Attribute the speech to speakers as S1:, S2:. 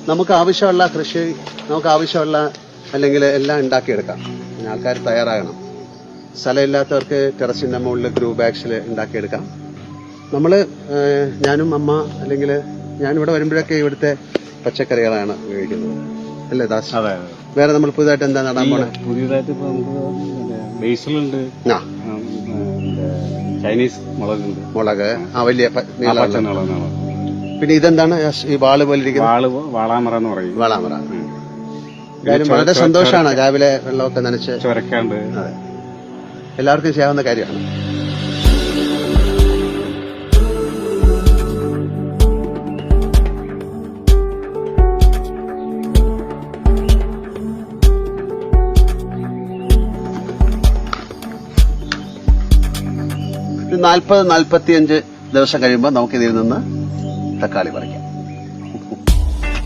S1: നമുക്ക് ആവശ്യമുള്ള കൃഷി, നമുക്ക് ആവശ്യമുള്ള അല്ലെങ്കിൽ എല്ലാം ഉണ്ടാക്കിയെടുക്കാം. പിന്നെ ആൾക്കാർ തയ്യാറാകണം. സ്ഥലമില്ലാത്തവർക്ക് ടെറസിന്റെ മുകളിൽ ഗ്രൂ ബാഗ്സിൽ ഉണ്ടാക്കിയെടുക്കാം. ഞാനും അമ്മ അല്ലെങ്കിൽ ഞാനിവിടെ വരുമ്പോഴൊക്കെ ഇവിടുത്തെ പച്ചക്കറികളാണ് ഉപയോഗിക്കുന്നത്, അല്ലേ ദാസ്?
S2: അതെ.
S1: വേറെ നമ്മൾ പുതുതായിട്ട് എന്താ നടാൻ പോണേ?
S2: പുതിയതായിട്ട് ഇപ്പൊ നമുക്ക് ബേസിലുണ്ട്, ചൈനീസ് മുളകുണ്ട്.
S1: മുളക് വലിയ
S2: നീളമുള്ള.
S1: പിന്നെ ഇതെന്താണ് ഈ വാള് പോലെ ഇരിക്കുന്നത്?
S2: വാളാമറ എന്ന് പറയും.
S1: വാളാമറ. വളരെ സന്തോഷമാണ് രാവിലെ വെള്ളമൊക്കെ നനച്ച്
S2: ചുരക്കാണ്ട്.
S1: അതെ, എല്ലാവർക്കും ചെയ്യാവുന്ന കാര്യമാണ്. ഒരു 40-45 ദിവസം കഴിയുമ്പോൾ നമുക്ക് ഇതിൽ നിന്ന് തക്കാളി പറിക്കാം.